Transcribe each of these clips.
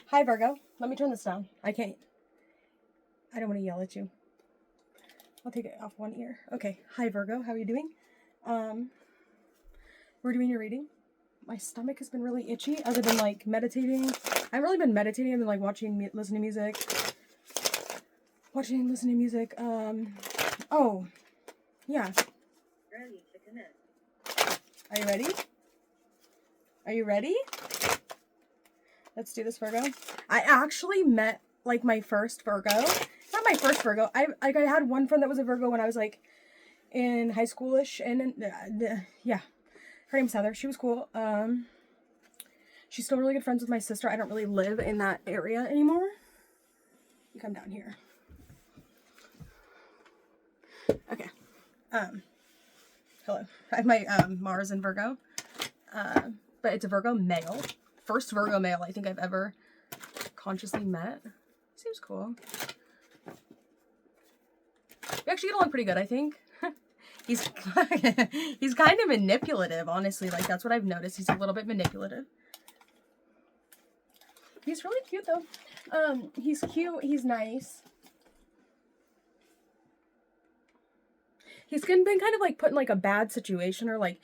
Hi, Virgo. Let me turn this down. I don't want to yell at you. I'll take it off one ear. Okay. Hi, Virgo. How are you doing? We're doing your reading. My stomach has been really itchy as I've been like meditating. I haven't really been meditating. I've been like listening to music. Listening to music. Oh, yeah. Ready to connect. Are you ready? Are you ready? Let's do this, Virgo. I actually met like my first Virgo. Not my first Virgo. I had one friend that was a Virgo when I was like in high schoolish, and yeah, her name's Heather. She was cool. She's still really good friends with my sister. I don't really live in that area anymore. You come down here. Okay. Hello. I have my Mars in Virgo. But it's a Virgo male. First Virgo male I think I've ever consciously met. Seems cool. We actually get along pretty good, I think. He's kind of manipulative, honestly. Like, that's what I've noticed. He's a little bit manipulative. He's really cute, though. He's cute. He's nice. He's been kind of, like, put in, like, a bad situation, or, like,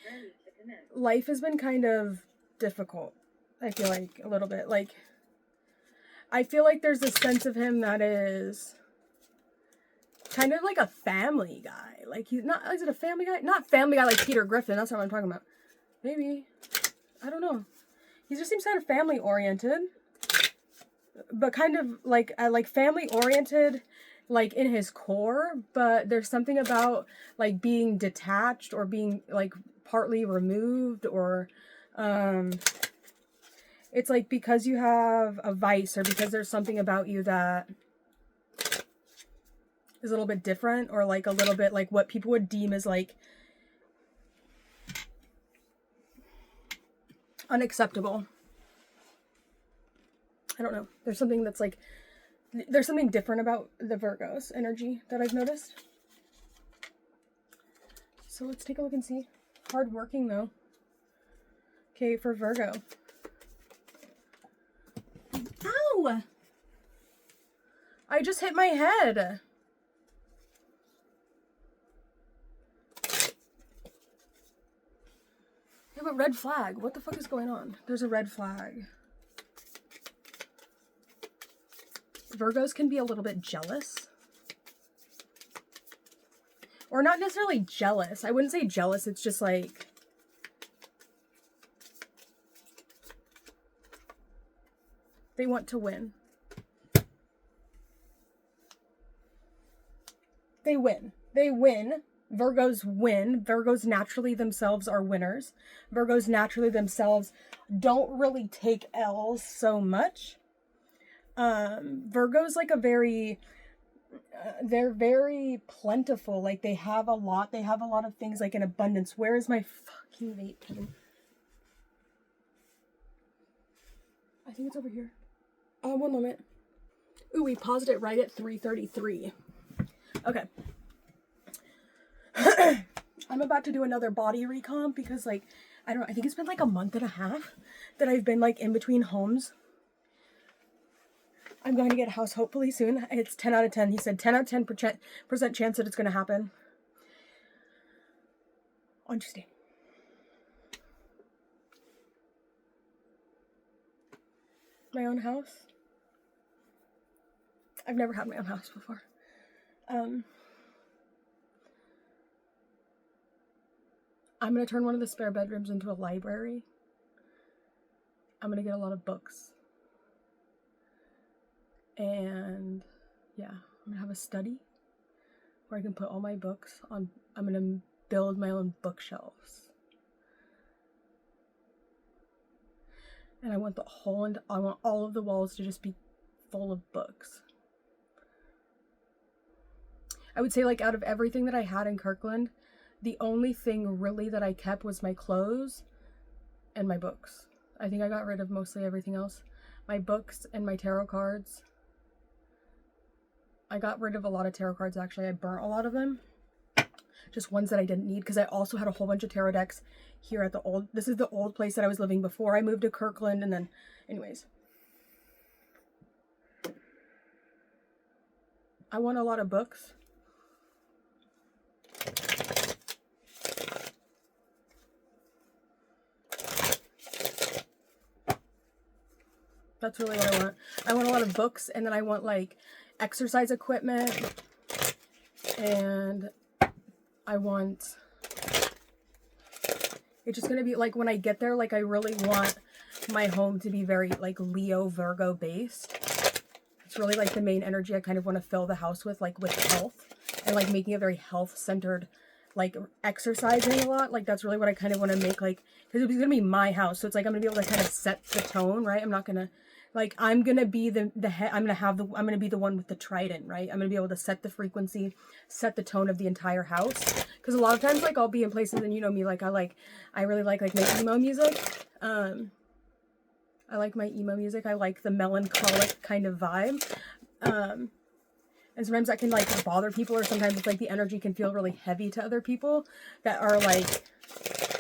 life has been kind of difficult, I feel like, a little bit. Like, I feel like there's a sense of him that is kind of like a family guy. Like, he's not, is it a family guy? Not family guy like Peter Griffin, that's not what I'm talking about. Maybe. I don't know. He just seems kind of family oriented. But kind of like family oriented, like in his core, but there's something about like being detached or being like partly removed, or it's like because you have a vice, or because there's something about you that is a little bit different, or like a little bit like what people would deem as like unacceptable. I don't know. There's something that's like, there's something different about the Virgo's energy that I've noticed. So let's take a look and see. Hardworking though. Okay, for Virgo. Ow! I just hit my head. I have a red flag. What the fuck is going on? There's a red flag. Virgos can be a little bit jealous. Or not necessarily jealous. I wouldn't say jealous. It's just like, they want to win. They win. They win. Virgos win. Virgos naturally themselves are winners. Virgos naturally themselves don't really take L's so much. Virgo's like a very, they're very plentiful. Like, they have a lot of things like in abundance. Where is my fucking vape pen? I think it's over here. One moment. Ooh, we paused it right at 3:33. Okay. I'm about to do another body recomp because, like, I think it's been like a month and a half that I've been like in between homes. I'm going to get a house hopefully soon. It's 10 out of 10. He said 10 out of 10% chance that it's going to happen on Tuesday. My own house. I've never had my own house before. I'm going to turn one of the spare bedrooms into a library. I'm going to get a lot of books. And yeah, I'm going to have a study where I can put all my books on. I'm going to build my own bookshelves. And I want I want all of the walls to just be full of books. I would say, like, out of everything that I had in Kirkland, the only thing really that I kept was my clothes and my books. I think I got rid of mostly everything else. My books and my tarot cards. I got rid of a lot of tarot cards, actually. I burnt a lot of them. Just ones that I didn't need, because I also had a whole bunch of tarot decks here at this is the old place that I was living before I moved to Kirkland, and then, anyways. I want a lot of books. That's really what I want. I want a lot of books, and then I want like exercise equipment, and I want, it's just gonna be like when I get there, like I really want my home to be very like Leo Virgo based. It's really like the main energy I kind of want to fill the house with, like with health, and like making it very health centered, like exercising a lot. Like that's really what I kind of want to make, like, because it's gonna be my house, so it's like I'm gonna be able to kind of set the tone, right? I'm not gonna, like, I'm gonna be the head. I'm gonna be the one with the trident, right? I'm gonna be able to set the frequency, set the tone of the entire house. Because a lot of times, like, I'll be in places, and you know me, like I really like my emo music. I like my emo music. I like the melancholic kind of vibe. And sometimes that can like bother people, or sometimes it's like the energy can feel really heavy to other people that are like,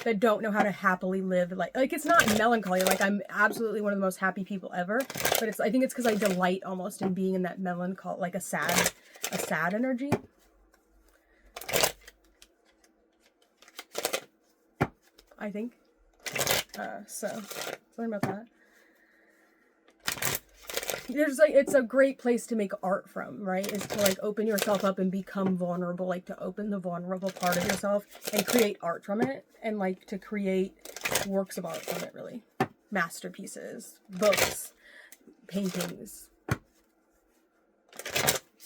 that don't know how to happily live. Like it's not melancholy. Like I'm absolutely one of the most happy people ever, but it's, I think it's because I delight almost in being in that melancholy, like a sad energy. I think. So something about that. There's like, it's a great place to make art from, right? Is to like open yourself up and become vulnerable, like to open the vulnerable part of yourself and create art from it, and like to create works of art from it, really. Masterpieces, books, paintings,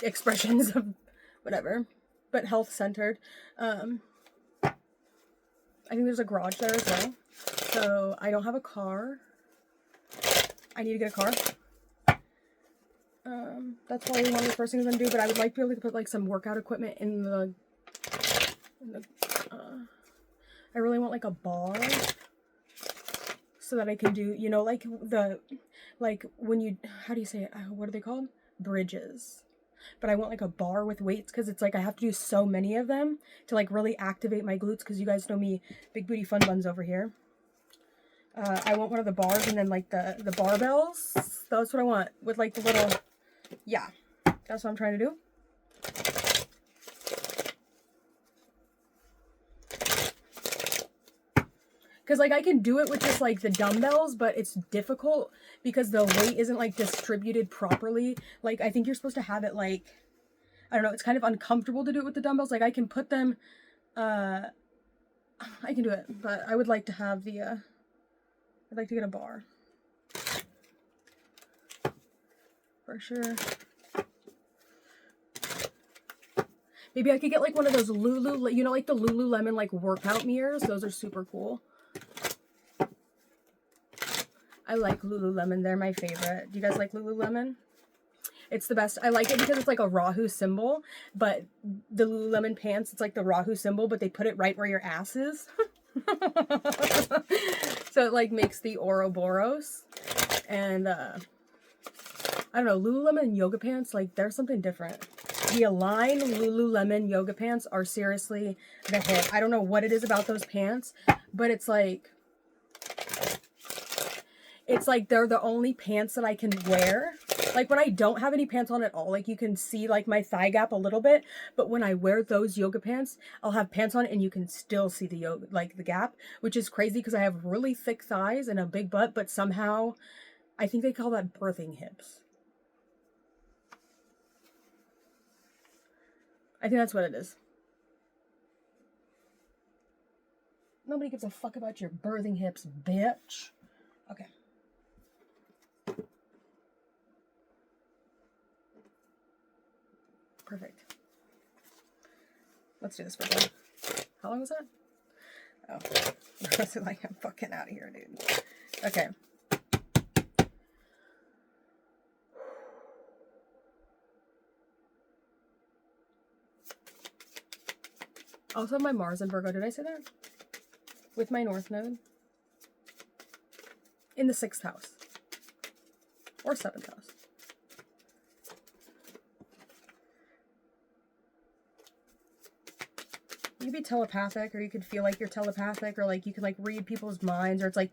expressions of whatever, but health centered. I think there's a garage there as well. So I don't have a car. I need to get a car. That's probably one of the first things I'm gonna do, but I would like to be able to put like some workout equipment in the I really want like a bar so that I can do, you know, like like when you, how do you say it? What are they called? Bridges. But I want like a bar with weights, because it's like I have to do so many of them to like really activate my glutes, because you guys know me, big booty fun buns over here. I want one of the bars, and then like the barbells. That's what I want, with like the little, yeah, that's what I'm trying to do. Because like I can do it with just like the dumbbells, but it's difficult because the weight isn't like distributed properly. Like I think you're supposed to have it like, I don't know, it's kind of uncomfortable to do it with the dumbbells. Like I can put them, I can do it, but I would like to have the, I'd like to get a bar. For sure. Maybe I could get like one of those you know, like the Lululemon like workout mirrors. Those are super cool. I like Lululemon. They're my favorite. Do you guys like Lululemon? It's the best. I like it because it's like a Rahu symbol, but the Lululemon pants, it's like the Rahu symbol, but they put it right where your ass is. So it like makes the Ouroboros. And I don't know, Lululemon yoga pants, like they're something different. The Align Lululemon yoga pants are seriously the hit. I don't know what it is about those pants, but it's like they're the only pants that I can wear. Like when I don't have any pants on at all, like you can see like my thigh gap a little bit, but when I wear those yoga pants, I'll have pants on and you can still see the yoga, like the gap, which is crazy because I have really thick thighs and a big butt, but somehow I think they call that birthing hips. I think that's what it is. Nobody gives a fuck about your birthing hips, bitch. Okay. Perfect. Let's do this for fun. How long was that? Oh. I was like, I'm fucking out of here, dude. Okay. Also my Mars in Virgo. Did I say that? With my North Node. In the 6th house. Or 7th house. You could be telepathic, or you could feel like you're telepathic, or like you could like read people's minds, or it's like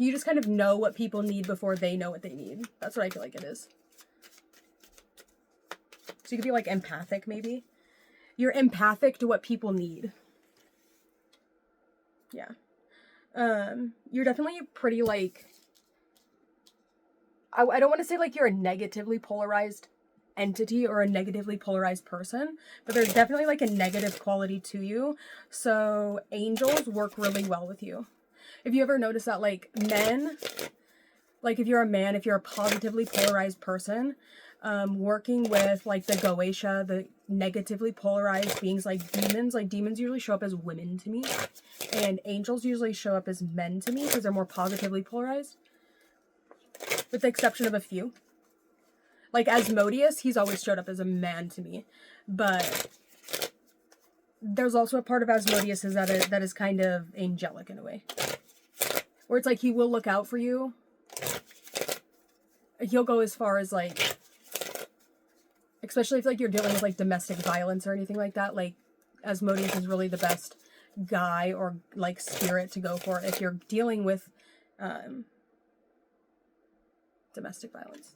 you just kind of know what people need before they know what they need. That's what I feel like it is. So you could be like empathic maybe. You're empathic to what people need. Yeah. You're definitely pretty like, I don't want to say like you're a negatively polarized entity or a negatively polarized person, but there's definitely like a negative quality to you. So angels work really well with you. If you ever notice that like men, like if you're a man, if you're a positively polarized person, working with like the Goetia, the negatively polarized beings like demons usually show up as women to me, and angels usually show up as men to me because they're more positively polarized, with the exception of a few. Like Asmodeus, he's always showed up as a man to me, but there's also a part of Asmodeus that is kind of angelic in a way, where it's like he will look out for you. He'll go as far as like, especially if like you're dealing with like domestic violence or anything like that, like Asmodeus is really the best guy or like spirit to go for if you're dealing with domestic violence.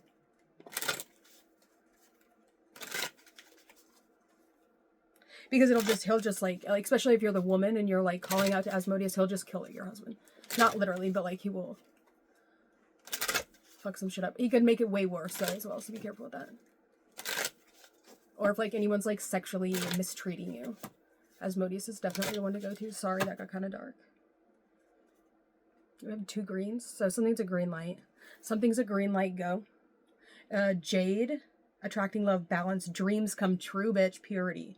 Because he'll just like, especially if you're the woman and you're like calling out to Asmodeus, he'll just kill your husband. Not literally, but like he will fuck some shit up. He could make it way worse though as well, so be careful with that. Or if like anyone's like sexually mistreating you, Asmodeus is definitely the one to go to. Sorry, that got kind of dark. We have 2 greens, so something's a green light. Something's a green light, go. Jade, attracting love, balance, dreams come true, bitch, purity.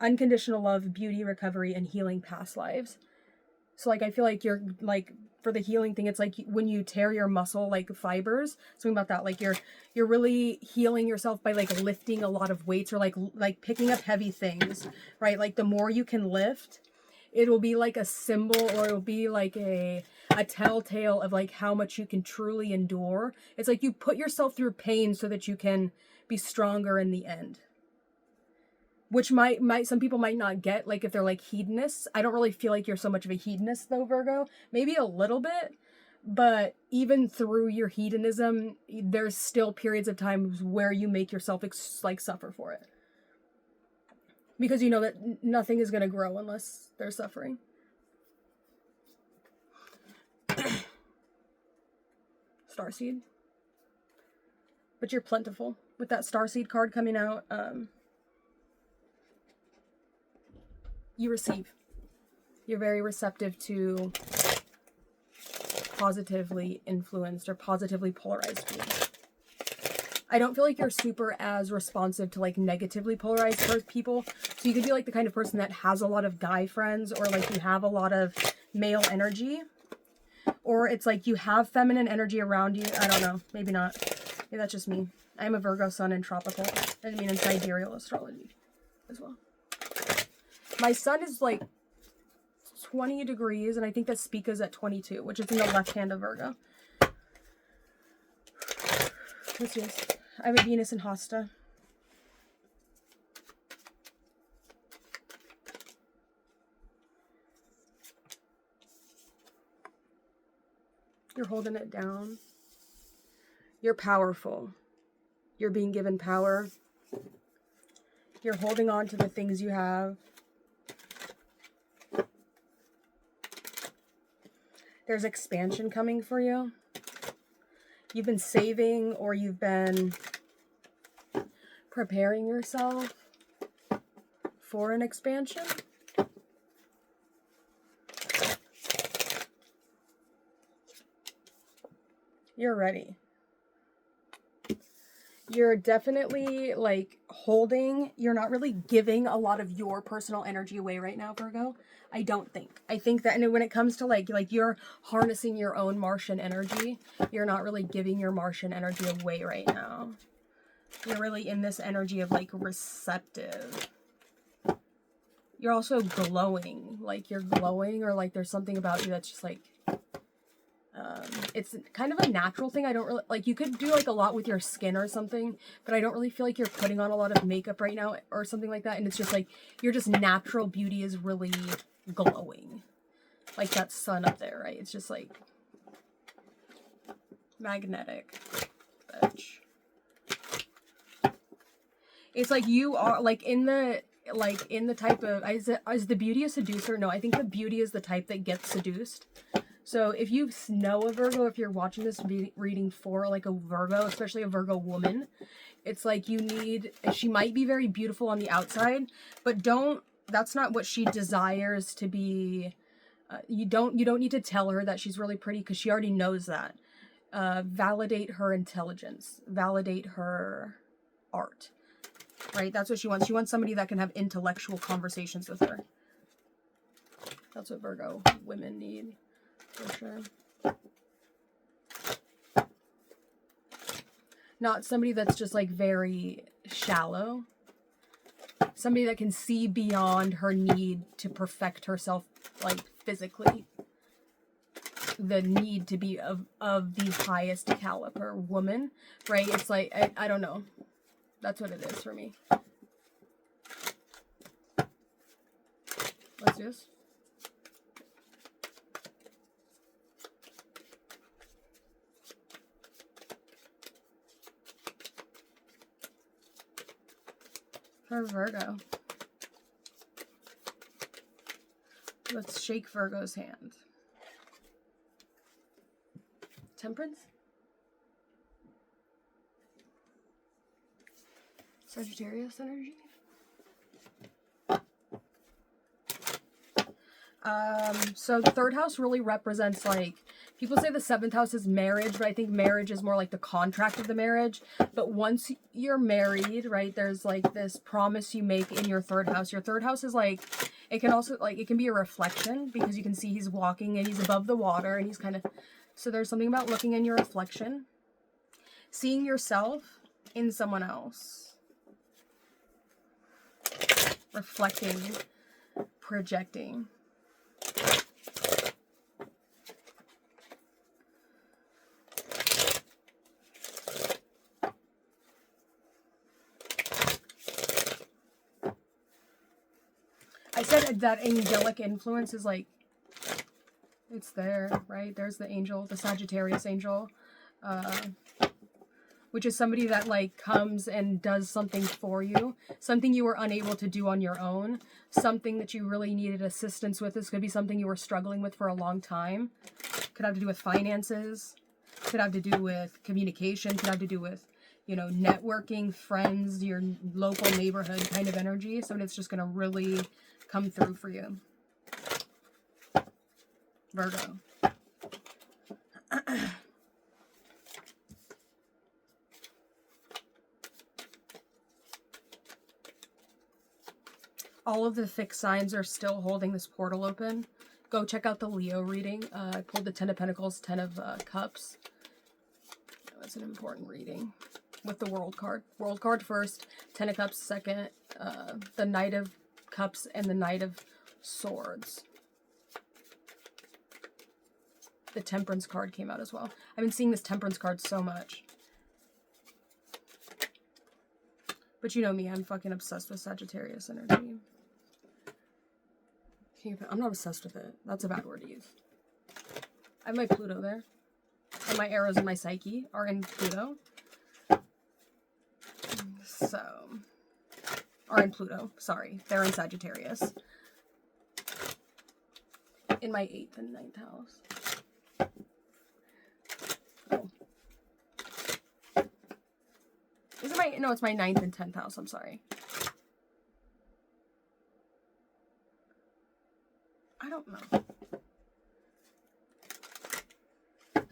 Unconditional love, beauty, recovery, and healing past lives. So like I feel like you're like, for the healing thing, it's like when you tear your muscle like fibers, something about that, like you're really healing yourself by like lifting a lot of weights or like picking up heavy things, right? Like the more you can lift, it'll be like a symbol, or it'll be like a telltale of like how much you can truly endure. It's like you put yourself through pain so that you can be stronger in the end. Which might some people might not get, like if they're like hedonists. I don't really feel like you're so much of a hedonist though, Virgo. Maybe a little bit, but even through your hedonism, there's still periods of times where you make yourself like suffer for it. Because you know that nothing is going to grow unless there's suffering. Starseed. But you're plentiful. With that Starseed card coming out, you receive. You're very receptive to positively influenced or positively polarized beings. I don't feel like you're super as responsive to like negatively polarized people. So you could be like the kind of person that has a lot of guy friends, or like you have a lot of male energy, or it's like you have feminine energy around you. I don't know. Maybe not. Maybe that's just me. I'm a Virgo sun in tropical. I mean in sidereal astrology as well. My sun is like 20 degrees, and I think that Spica's at 22, which is in the left hand of Virgo. What's yours? I have a Venus in Hasta. You're holding it down. You're powerful. You're being given power. You're holding on to the things you have. There's expansion coming for you. You've been saving, or you've been preparing yourself for an expansion. You're ready. You're definitely like holding, you're not really giving a lot of your personal energy away right now, Virgo. I don't think. I think that, and when it comes to like you're harnessing your own Martian energy, you're not really giving your Martian energy away right now. You're really in this energy of like receptive. You're also glowing, like you're glowing, or like there's something about you that's just like, it's kind of a natural thing. I don't really, like, you could do like a lot with your skin or something, but I don't really feel like you're putting on a lot of makeup right now or something like that. And it's just like, your just natural beauty is really glowing. Like that sun up there, right? It's just like magnetic, bitch. It's like you are like in the type of is the beauty a seducer? No, I think the beauty is the type that gets seduced. So if you know a Virgo, if you're watching this reading for like a Virgo, especially a Virgo woman, it's like she might be very beautiful on the outside, but that's not what she desires to be. You don't need to tell her that she's really pretty because she already knows that. Validate her intelligence, validate her art, right? That's what she wants. She wants somebody that can have intellectual conversations with her. That's what Virgo women need, for sure. Not somebody that's just like very shallow. Somebody that can see beyond her need to perfect herself, like physically. The need to be of the highest caliber woman, right? It's like, I don't know. That's what it is for me. Let's do this. For Virgo. Let's shake Virgo's hand. Temperance? Sagittarius energy? So the third house really represents, like, people say the seventh house is marriage, but I think marriage is more like the contract of the marriage. But once you're married, right, there's like this promise you make in your third house. Your third house is like, it can also, like, it can be a reflection because you can see he's walking and he's above the water and he's kind of, so there's something about looking in your reflection, seeing yourself in someone else, reflecting, projecting. I said that angelic influence is like, it's there, right? There's the angel, the Sagittarius angel, which is somebody that like comes and does something for you, something you were unable to do on your own, something that you really needed assistance with. This could be something you were struggling with for a long time. Could have to do with finances, could have to do with communication, could have to do with, you know, networking, friends, your local neighborhood kind of energy. Somebody that's just going to really come through for you. Virgo. All of the fixed signs are still holding this portal open. Go check out the Leo reading. I pulled the 10 of Pentacles, 10 of Cups. That's an important reading. With the World card. World card first, 10 of Cups second, the Knight of Cups and the Knight of Swords. The Temperance card came out as well. I've been seeing this Temperance card so much. But you know me, I'm fucking obsessed with Sagittarius energy. I'm not obsessed with it. That's a bad word to use. I have my Pluto there. And my arrows in my psyche are in Pluto. So, are in Pluto. Sorry. They're in Sagittarius. In my 8th and 9th house. Oh. Is it my, no, it's my 9th and 10th house. I'm sorry. I don't know.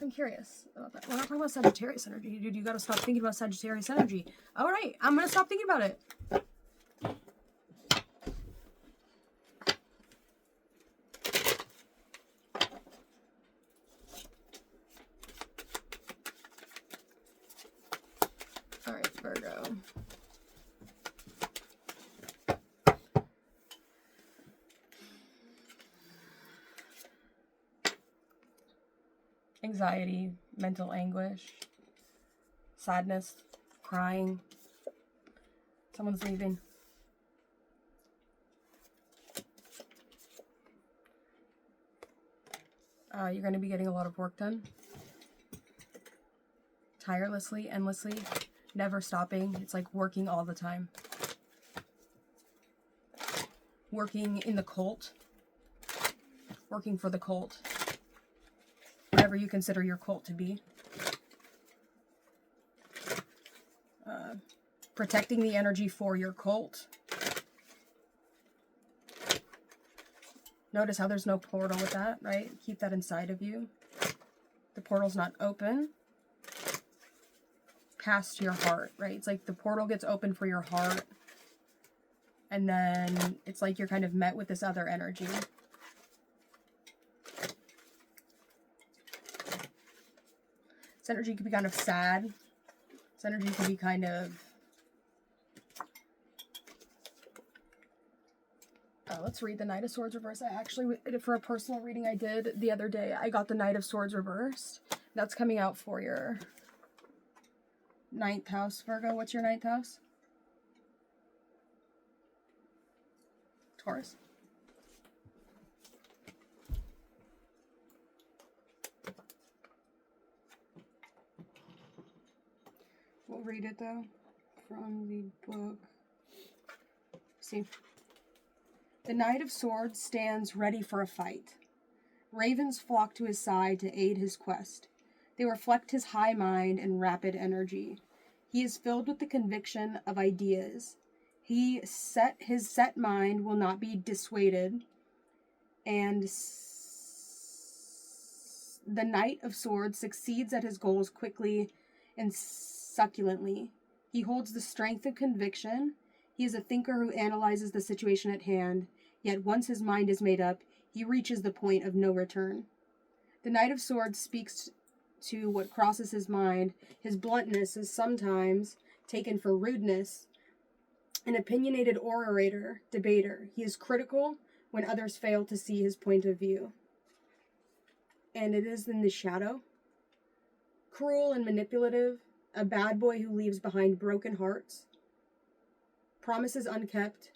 I'm curious about that. We're not talking about Sagittarius energy. Dude, you gotta stop thinking about Sagittarius energy. Alright, I'm gonna stop thinking about it. Alright, Virgo. Anxiety, mental anguish, sadness, crying. Someone's leaving. You're going to be getting a lot of work done. Tirelessly, endlessly, never stopping. It's like working all the time. working in the cult, working for the cult, whatever you consider your cult to be. Protecting the energy for your cult. Notice how there's no portal with that, right? Keep that inside of you. The portal's not open past your heart, right? It's like the portal gets open for your heart, and then it's like you're kind of met with this other energy. This energy can be kind of sad. This energy can be kind of... let's read the Knight of Swords reversed. I actually, for a personal reading I did the other day, I got the Knight of Swords reversed. That's coming out for your 9th house, Virgo. What's your 9th house? Taurus. We'll read it though from the book. See. The Knight of Swords stands ready for a fight. Ravens flock to his side to aid his quest. They reflect his high mind and rapid energy. He is filled with the conviction of ideas. His set mind will not be dissuaded, and the Knight of Swords succeeds at his goals quickly and succulently. He holds the strength of conviction. He is a thinker who analyzes the situation at hand, yet once his mind is made up, he reaches the point of no return. The Knight of Swords speaks to what crosses his mind. His bluntness is sometimes taken for rudeness. An opinionated orator, debater. He is critical when others fail to see his point of view. And it is in the shadow. Cruel and manipulative. A bad boy who leaves behind broken hearts. Promises unkept,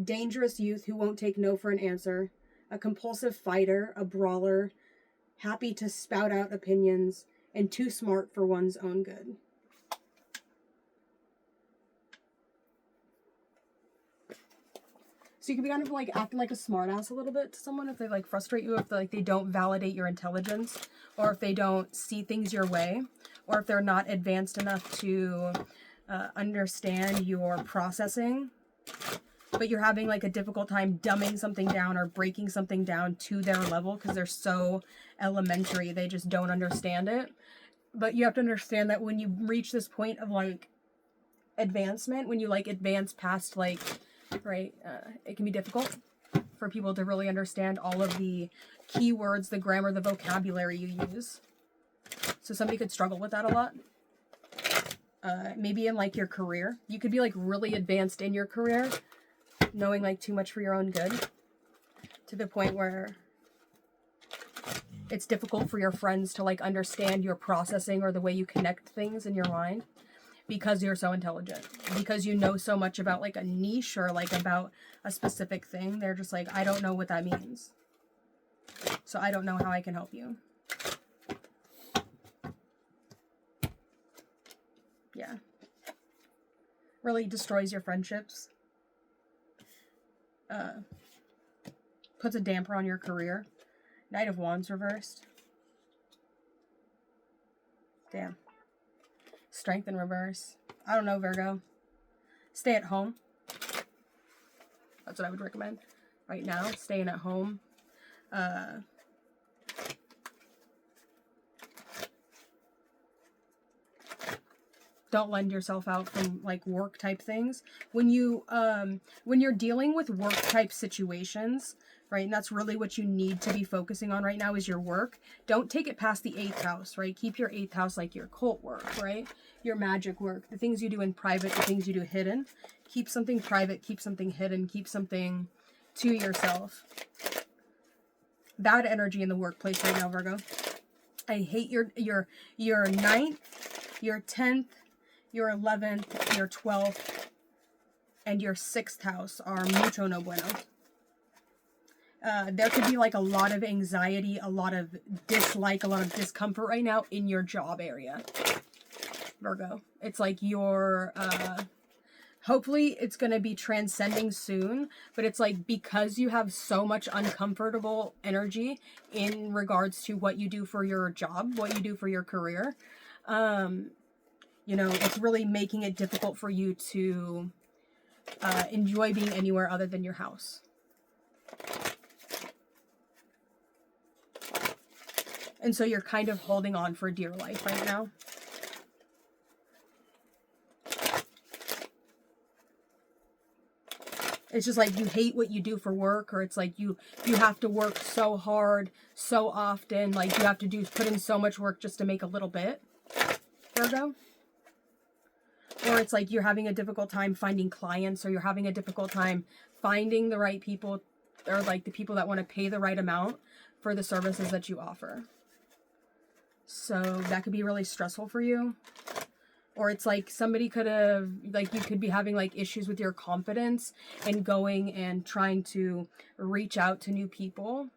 dangerous youth who won't take no for an answer, a compulsive fighter, a brawler, happy to spout out opinions, and too smart for one's own good. So you can be kind of like acting like a smartass a little bit to someone if they like frustrate you, if they don't validate your intelligence, or if they don't see things your way, or if they're not advanced enough to understand your processing, but you're having like a difficult time dumbing something down or breaking something down to their level because they're so elementary, they just don't understand it. But you have to understand that when you reach this point of like advancement, when you like advance past like, right, it can be difficult for people to really understand all of the keywords, the grammar, the vocabulary you use. So somebody could struggle with that a lot. Maybe in like your career, you could be like really advanced in your career, knowing like too much for your own good, to the point where it's difficult for your friends to like understand your processing or the way you connect things in your mind because you're so intelligent, because you know so much about like a niche or like about a specific thing. They're just like, I don't know what that means, so I don't know how I can help you. Yeah. Really destroys your friendships. Puts a damper on your career. Knight of Wands reversed. Damn. Strength in reverse. I don't know, Virgo. Stay at home. That's what I would recommend right now. Staying at home. Don't lend yourself out from like work type things. When you're dealing with work type situations, right? And that's really what you need to be focusing on right now is your work. Don't take it past the 8th house, right? Keep your 8th house like your cult work, right? Your magic work, the things you do in private, the things you do hidden. Keep something private, keep something hidden, keep something to yourself. Bad energy in the workplace right now, Virgo. I hate your 9th, your 10th, your 11th, your 12th, and your 6th house are mucho no bueno. There could be like a lot of anxiety, a lot of dislike, a lot of discomfort right now in your job area, Virgo. It's like your hopefully it's going to be transcending soon, but it's like because you have so much uncomfortable energy in regards to what you do for your job, what you do for your career, you know, it's really making it difficult for you to enjoy being anywhere other than your house. And so you're kind of holding on for dear life right now. It's just like you hate what you do for work, or it's like you have to work so hard, so often, like you have to put in so much work just to make a little bit, Virgo. Or it's like you're having a difficult time finding clients, or you're having a difficult time finding the right people, or like the people that want to pay the right amount for the services that you offer. So that could be really stressful for you. Or it's like somebody could have, like you could be having like issues with your confidence and going and trying to reach out to new people.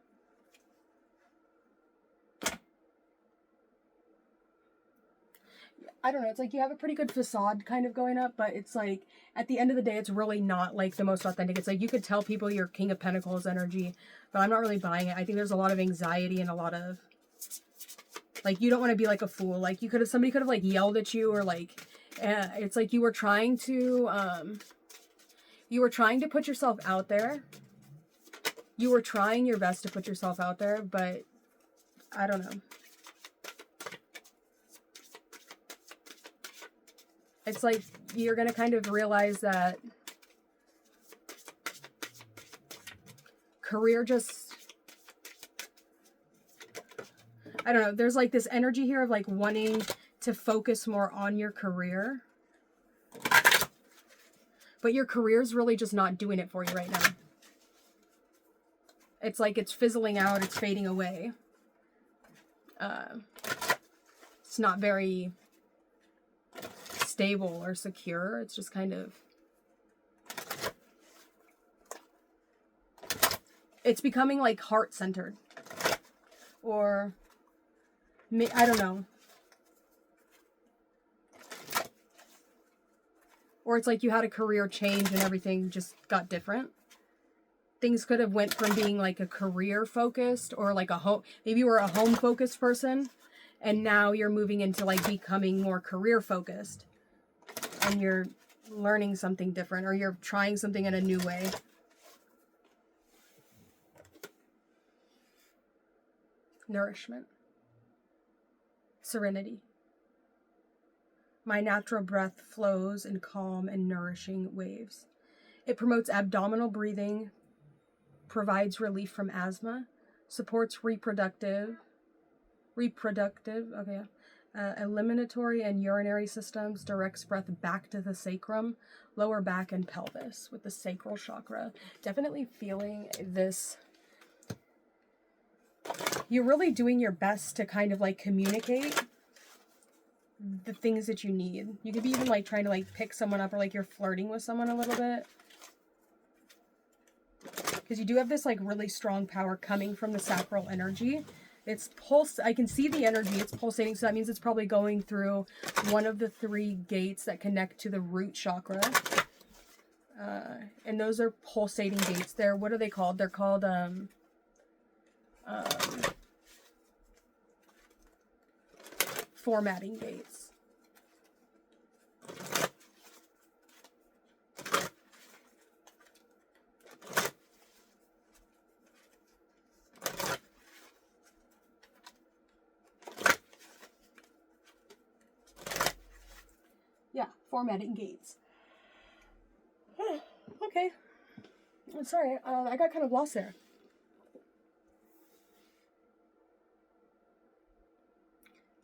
I don't know, it's like you have a pretty good facade kind of going up, but it's like at the end of the day, it's really not like the most authentic. It's like you could tell people you're King of Pentacles energy, but I'm not really buying it. I think there's a lot of anxiety and a lot of, like, you don't want to be like a fool. Like somebody could have like yelled at you, or like, it's like you were trying to put yourself out there. You were trying your best to put yourself out there, but I don't know. It's like you're going to kind of realize that career just, I don't know, there's like this energy here of like wanting to focus more on your career. But your career's really just not doing it for you right now. It's like it's fizzling out, it's fading away. It's not very stable or secure. It's just kind of, it's becoming like heart-centered. Or, I don't know. Or it's like you had a career change and everything just got different. Things could have went from being like a career focused, or like a home, maybe you were a home focused person, and now you're moving into like becoming more career focused, and you're learning something different, or you're trying something in a new way. Nourishment. Serenity. My natural breath flows in calm and nourishing waves. It promotes abdominal breathing, provides relief from asthma, supports reproductive, eliminatory and urinary systems, directs breath back to the sacrum, lower back, and pelvis with the sacral chakra. Definitely feeling this. You're really doing your best to kind of like communicate the things that you need. You could be even like trying to like pick someone up, or like you're flirting with someone a little bit. Because you do have this like really strong power coming from the sacral energy. It's I can see the energy, it's pulsating, so that means it's probably going through one of the 3 gates that connect to the root chakra. And those are pulsating gates. What are they called? They're called formatting gates. Yeah, formatting gates. Okay. I'm sorry, I got kind of lost there.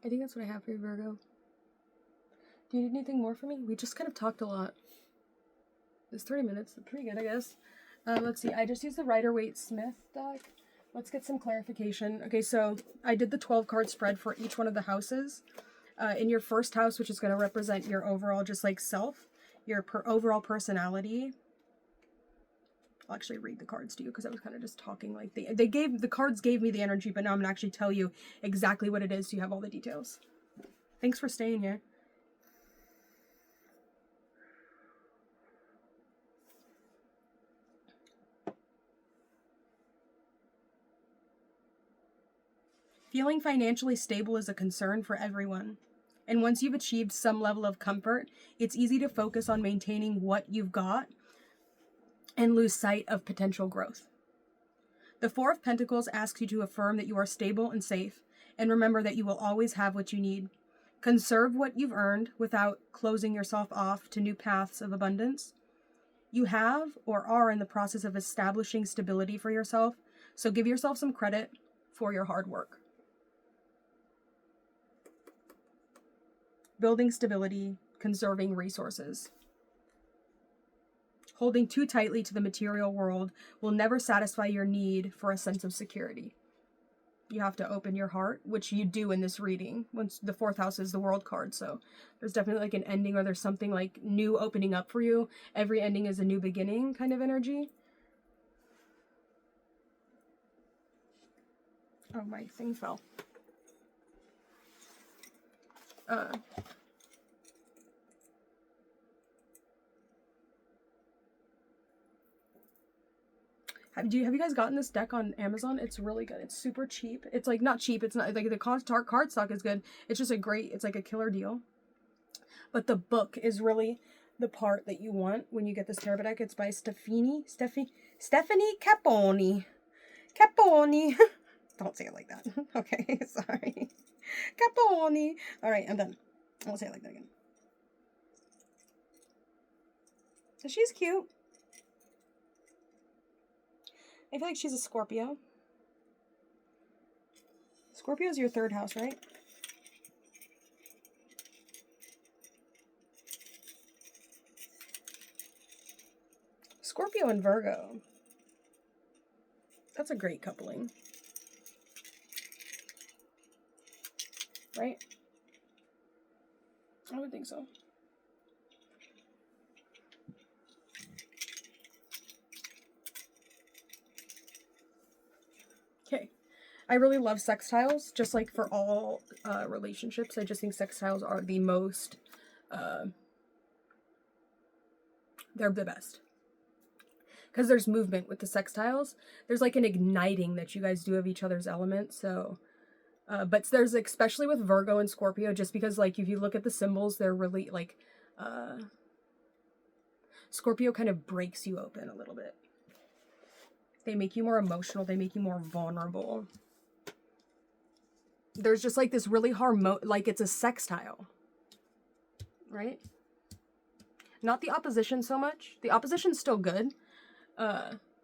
I think that's what I have for you, Virgo. Do you need anything more from me? We just kind of talked a lot. It's 30 minutes. Pretty good, I guess. Let's see. I just used the Rider-Waite-Smith deck. Let's get some clarification. Okay, so I did the 12-card spread for each one of the houses. In your first house, which is going to represent your overall just like self, your overall personality. I'll actually read the cards to you because I was kind of just talking like the cards gave me the energy, but now I'm going to actually tell you exactly what it is so you have all the details. Thanks for staying here. Feeling financially stable is a concern for everyone. And once you've achieved some level of comfort, it's easy to focus on maintaining what you've got and lose sight of potential growth. The Four of Pentacles asks you to affirm that you are stable and safe, and remember that you will always have what you need. Conserve what you've earned without closing yourself off to new paths of abundance. You have or are in the process of establishing stability for yourself, so give yourself some credit for your hard work. Building stability, conserving resources. Holding too tightly to the material world will never satisfy your need for a sense of security. You have to open your heart, which you do in this reading. Once the fourth house is the world card, so there's definitely like an ending, or there's something like new opening up for you. Every ending is a new beginning kind of energy. Oh, my thing fell. Have you guys gotten this deck on Amazon? It's really good. It's super cheap. It's like not cheap. It's not like the card stock is good. It's just it's like a killer deal. But the book is really the part that you want when you get this tarot deck. It's by Stephanie Caponi. Caponi. Don't say it like that. Okay, sorry. Caponi. All right, I'm done. I won't say it like that again. So she's cute. I feel like she's a Scorpio. Scorpio is your third house, right? Scorpio and Virgo. That's a great coupling. Right? I would think so. Okay. I really love sextiles, just like for all relationships. I just think sextiles are the most, they're the best. Because there's movement with the sextiles. There's like an igniting that you guys do of each other's elements. So, but there's especially with Virgo and Scorpio, just because like if you look at the symbols, they're really like, Scorpio kind of breaks you open a little bit. They make you more emotional. They make you more vulnerable. There's just like this really like it's a sextile, right? Not the opposition so much. The opposition's still good.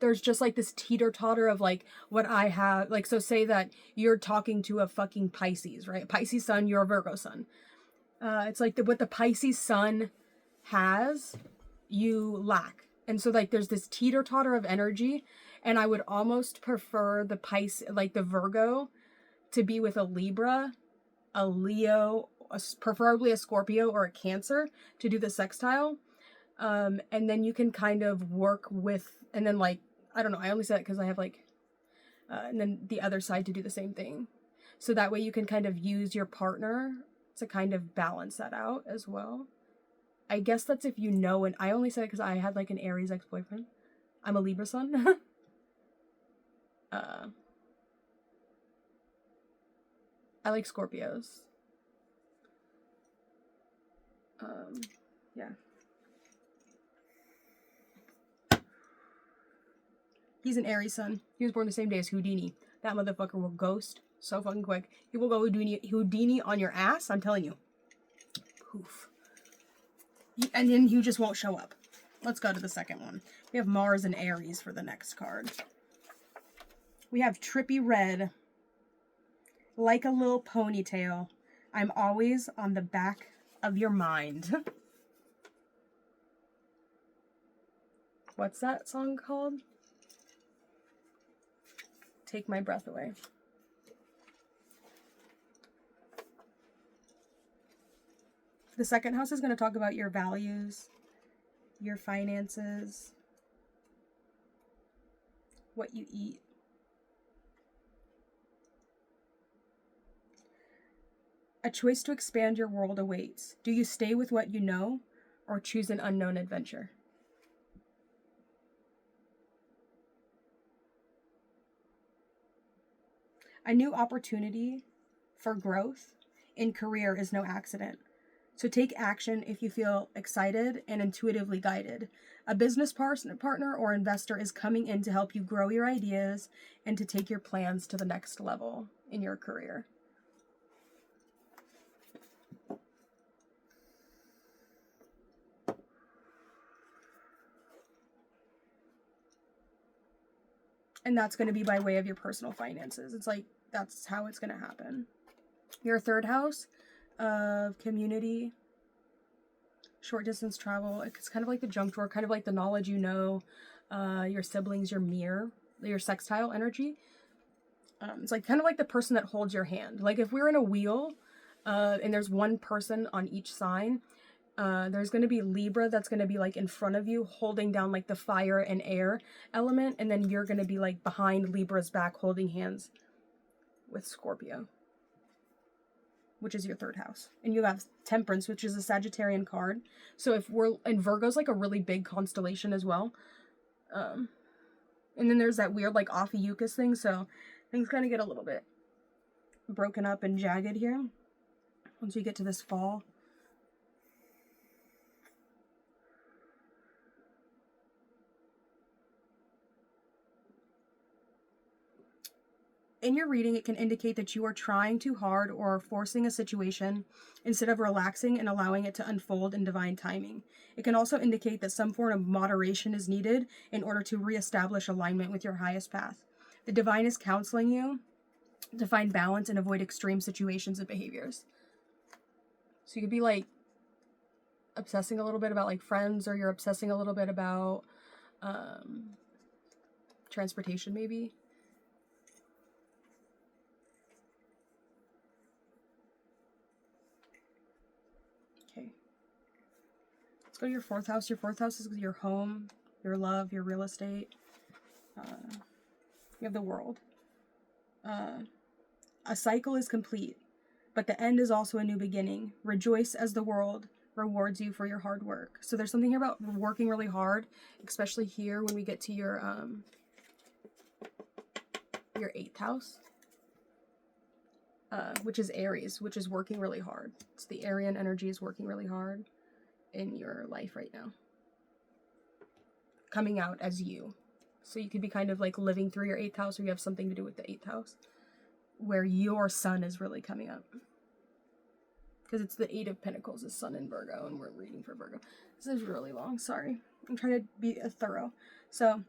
There's just like this teeter-totter of like what I have. Like, so say that you're talking to a fucking Pisces, right? Pisces sun, you're a Virgo sun. It's like what the Pisces sun has, you lack. And so like there's this teeter-totter of energy, and I would almost prefer the like the Virgo to be with a Libra, a Leo, preferably a Scorpio or a Cancer to do the sextile. And then you can kind of work with, and then like, I don't know, I only say that because I have like, and then the other side to do the same thing. So that way you can kind of use your partner to kind of balance that out as well. I guess that's if you know, and I only say it because I had like an Aries ex-boyfriend. I'm a Libra sun. I like Scorpios. Yeah. He's an Aries sun. He was born the same day as Houdini. That motherfucker will ghost so fucking quick. He will go Houdini on your ass, I'm telling you. Poof. And then you just won't show up. Let's go to the second one. We have Mars and Aries for the next card. We have Trippy Red. Like a little ponytail, I'm always on the back of your mind. What's that song called? Take My Breath Away. The second house is going to talk about your values, your finances, what you eat. A choice to expand your world awaits. Do you stay with what you know or choose an unknown adventure? A new opportunity for growth in career is no accident. So take action if you feel excited and intuitively guided. A business partner or investor is coming in to help you grow your ideas and to take your plans to the next level in your career. And that's going to be by way of your personal finances. It's like, that's how it's going to happen. Your third house of community, short distance travel. It's kind of like the junk drawer, kind of like the knowledge you know, your siblings, your mirror, your sextile energy. It's like kind of like the person that holds your hand. Like if we're in a wheel and there's one person on each sign, there's going to be Libra that's going to be like in front of you holding down like the fire and air element, and then you're going to be like behind Libra's back holding hands with Scorpio, which is your third house. And you have Temperance, which is a Sagittarian card. So if we're, and Virgo's like a really big constellation as well. And then there's that weird like Ophiuchus thing, so things kind of get a little bit broken up and jagged here once we get to this fall. In your reading, it can indicate that you are trying too hard or forcing a situation instead of relaxing and allowing it to unfold in divine timing. It can also indicate that some form of moderation is needed in order to reestablish alignment with your highest path. The divine is counseling you to find balance and avoid extreme situations and behaviors. So you could be like obsessing a little bit about like friends, or you're obsessing a little bit about transportation maybe. Go to your fourth house. Your fourth house is your home, your love, your real estate. You have the world. A cycle is complete, but the end is also a new beginning. Rejoice as the world rewards you for your hard work. So there's something here about working really hard, especially here when we get to your 8th house, which is Aries, which is working really hard. It's the Aryan energy is working really hard in your life right now, coming out as you. So you could be kind of like living through your 8th house, or you have something to do with the 8th house where your sun is really coming up, because it's the 8 of Pentacles is Sun in Virgo, and we're reading for Virgo. This is really long, sorry, I'm trying to be thorough. So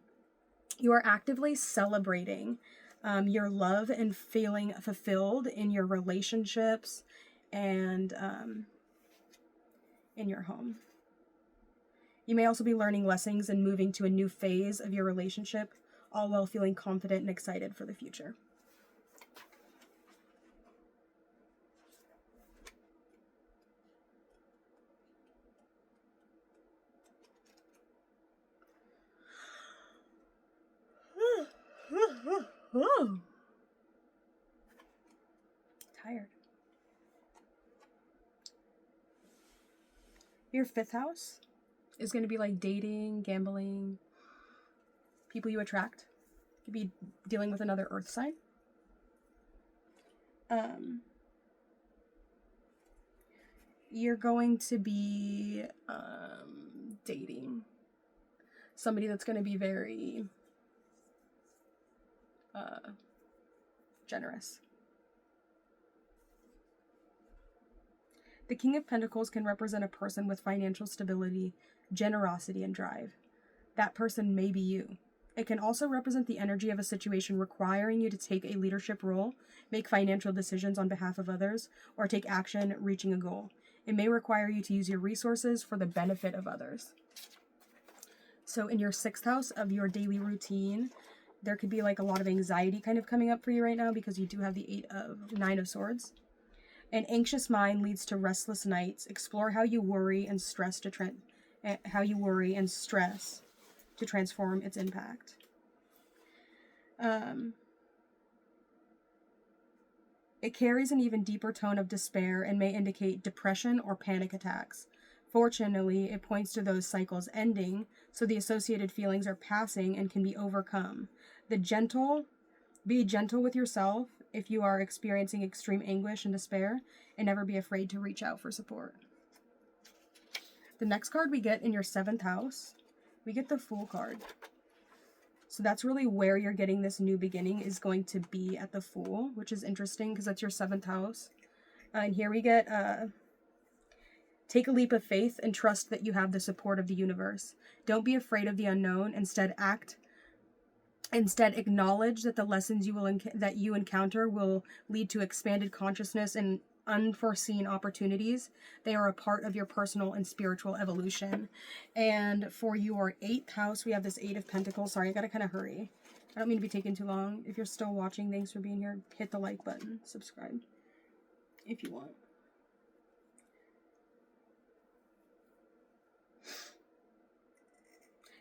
you are actively celebrating your love and feeling fulfilled in your relationships and in your home. You may also be learning lessons and moving to a new phase of your relationship, all while feeling confident and excited for the future. Tired. Your 5th house is going to be like dating, gambling, people you attract. You could be dealing with another earth sign. You're going to be dating somebody that's going to be very generous. The King of Pentacles can represent a person with financial stability, generosity, and drive. That person may be you. It can also represent the energy of a situation requiring you to take a leadership role, make financial decisions on behalf of others, or take action reaching a goal. It may require you to use your resources for the benefit of others. So in your 6th house of your daily routine, there could be like a lot of anxiety kind of coming up for you right now, because you do have the 9 of Swords. An anxious mind leads to restless nights. Explore how you worry and stress to transform its impact. It carries an even deeper tone of despair and may indicate depression or panic attacks. Fortunately, it points to those cycles ending, so the associated feelings are passing and can be overcome. Be gentle with yourself if you are experiencing extreme anguish and despair, and never be afraid to reach out for support. The next card we get in your 7th house, we get the Fool card. So that's really where you're getting this new beginning, is going to be at the Fool, which is interesting because that's your 7th house. And here we get, take a leap of faith and trust that you have the support of the universe. Don't be afraid of the unknown. Instead, acknowledge that the lessons that you encounter will lead to expanded consciousness and unforeseen opportunities. They are a part of your personal and spiritual evolution. And for your 8th house, we have this 8 of Pentacles. Sorry, I gotta kind of hurry. I don't mean to be taking too long. If you're still watching, thanks for being here. Hit the like button, subscribe if you want.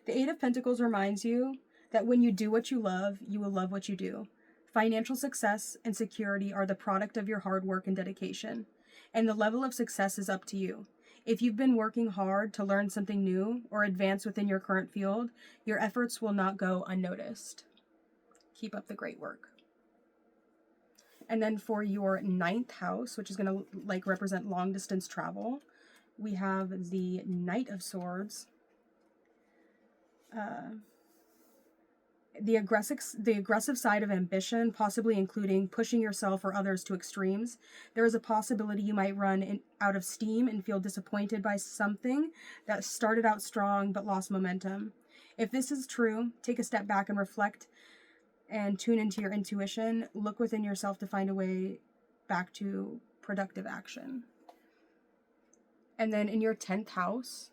The 8 of Pentacles reminds you that when you do what you love, you will love what you do. Financial success and security are the product of your hard work and dedication, and the level of success is up to you. If you've been working hard to learn something new or advance within your current field, your efforts will not go unnoticed. Keep up the great work. And then for your 9th house, which is going to represent long distance travel, we have the Knight of Swords. The aggressive side of ambition, possibly including pushing yourself or others to extremes. There is a possibility you might run out of steam and feel disappointed by something that started out strong but lost momentum. If this is true, take a step back and reflect and tune into your intuition. Look within yourself to find a way back to productive action. And then in your 10th house,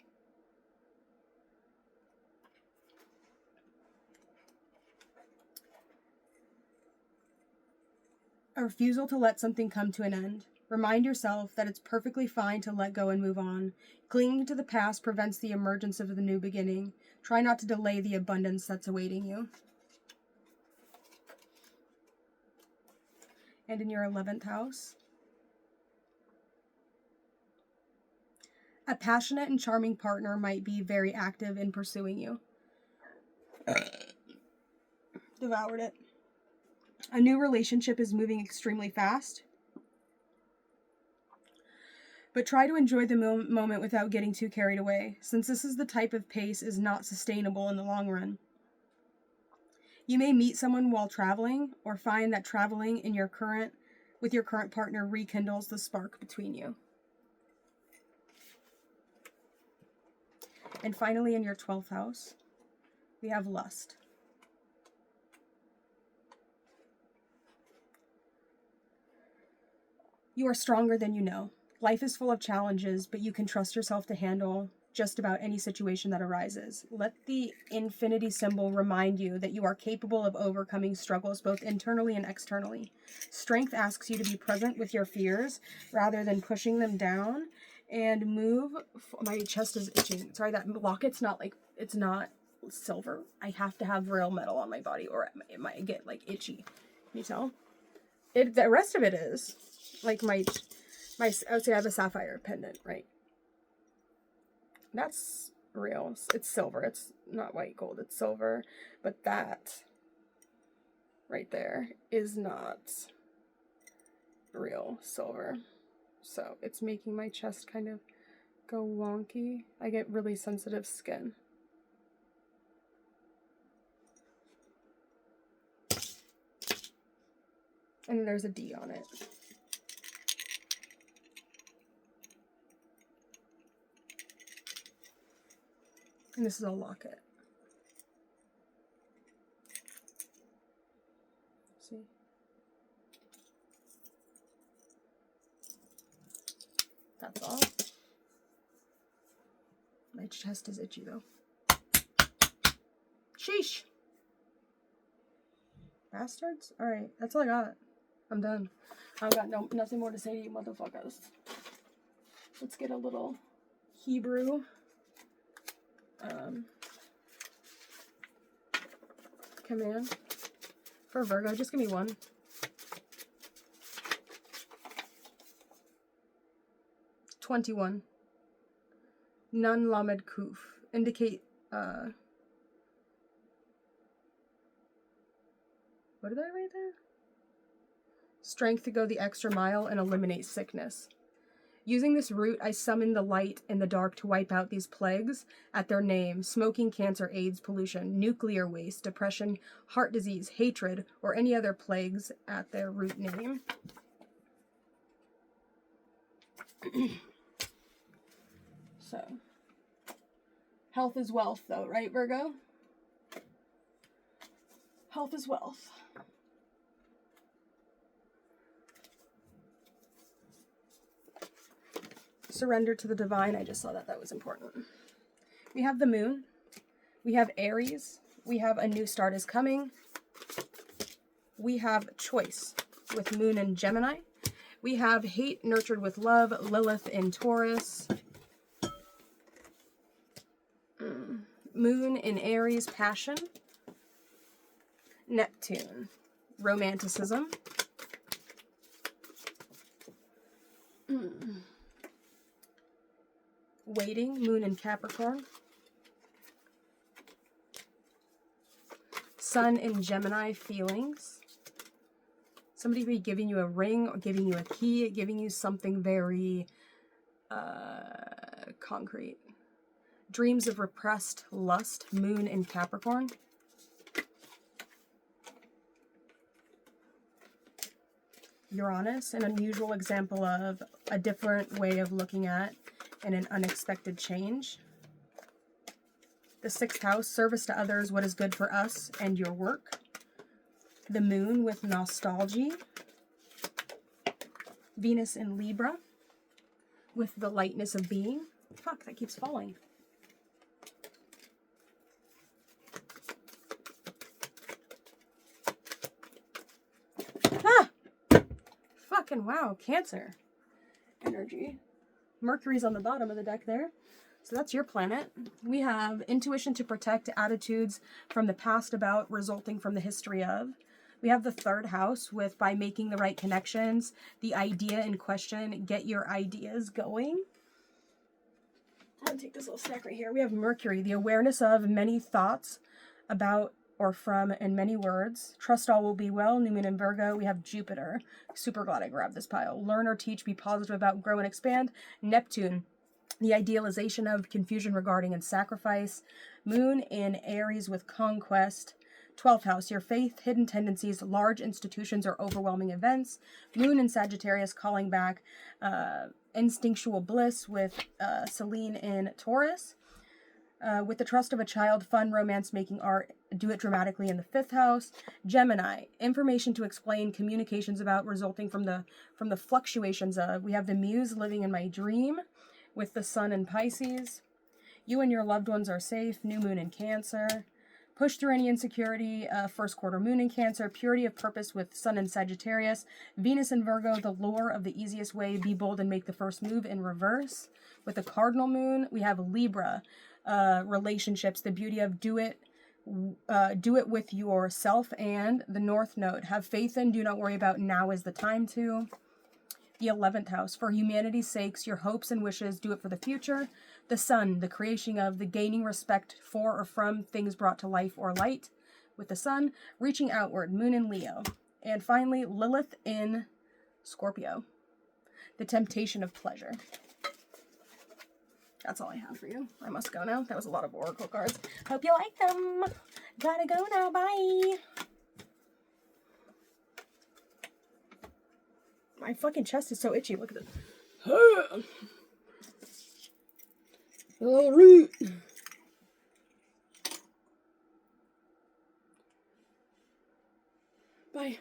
a refusal to let something come to an end. Remind yourself that it's perfectly fine to let go and move on. Clinging to the past prevents the emergence of the new beginning. Try not to delay the abundance that's awaiting you. And in your 11th house, a passionate and charming partner might be very active in pursuing you. Devoured it. A new relationship is moving extremely fast. But try to enjoy the moment without getting too carried away, since this is the type of pace is not sustainable in the long run. You may meet someone while traveling, or find that traveling with your current partner rekindles the spark between you. And finally, in your 12th house, we have Lust. You are stronger than you know. Life is full of challenges, but you can trust yourself to handle just about any situation that arises. Let the infinity symbol remind you that you are capable of overcoming struggles both internally and externally. Strength asks you to be present with your fears rather than pushing them down and move. My chest is itching. Sorry, that locket's not it's not silver. I have to have real metal on my body or it might get itchy. Can you tell? The rest of it is. I would say I have a sapphire pendant, right? That's real. It's silver. It's not white gold. It's silver. But that right there is not real silver. So it's making my chest kind of go wonky. I get really sensitive skin. And then there's a D on it. And this is a locket. See? That's all. My chest is itchy though. Sheesh! Bastards? Alright, that's all I got. I'm done. I've got nothing more to say to you motherfuckers. Let's get a little Hebrew. Command for Virgo. Just give me one. "21. Nun Lamed Kuf. Indicate, what did I write there? Strength to go the extra mile and eliminate sickness. Using this root, I summon the light in the dark to wipe out these plagues at their name: smoking, cancer, AIDS, pollution, nuclear waste, depression, heart disease, hatred, or any other plagues at their root name. So, health is wealth though, right, Virgo? Health is wealth. Surrender to the divine. I just saw that that was important. We have the moon. We have Aries. We have a new start is coming. We have choice with moon in Gemini. We have hate nurtured with love, Lilith in Taurus. Moon in Aries, passion. Neptune, romanticism. Waiting, moon in Capricorn. Sun in Gemini, feelings. Somebody be giving you a ring or giving you a key, giving you something very concrete. Dreams of repressed lust, moon in Capricorn. Uranus, an unusual example of a different way of looking at and an unexpected change. The 6th house, service to others, what is good for us and your work. The moon with nostalgia. Venus in Libra with the lightness of being. Fuck, that keeps falling. Ah! Fucking wow, Cancer energy. Mercury's on the bottom of the deck there. So that's your planet. We have intuition to protect, attitudes from the past about, resulting from the history of. We have the 3rd house with by making the right connections, the idea in question, get your ideas going. I'm gonna take this little stack right here. We have Mercury, the awareness of many thoughts about or from and many words. Trust all will be well, New Moon in Virgo. We have Jupiter. Super glad I grabbed this pile. Learn or teach, be positive about, grow and expand. Neptune, the idealization of, confusion regarding and sacrifice. Moon in Aries with conquest. 12th house, your faith, hidden tendencies, large institutions or overwhelming events. Moon in Sagittarius, calling back instinctual bliss with Selene in Taurus. With the trust of a child, fun, romance, making art, do it dramatically in the 5th house. Gemini, information to explain, communications about, resulting from the fluctuations of. We have the muse, living in my dream, with the sun in Pisces. You and your loved ones are safe, new moon in Cancer. Push through any insecurity, 1st quarter moon in Cancer. Purity of purpose with sun in Sagittarius. Venus in Virgo, the lure of the easiest way, be bold and make the first move in reverse. With the cardinal moon, we have Libra, relationships, the beauty of do it with yourself, and the North Node, have faith in, do not worry about, now is the time to. The 11th house, for humanity's sakes, your hopes and wishes, do it for the future. The sun, the creation of, the gaining respect for or from things brought to life or light. With the sun, reaching outward, moon in Leo. And finally, Lilith in Scorpio, the temptation of pleasure. That's all I have for you. I must go now. That was a lot of oracle cards. Hope you like them. Gotta go now. Bye. My fucking chest is so itchy. Look at this. All right. Bye.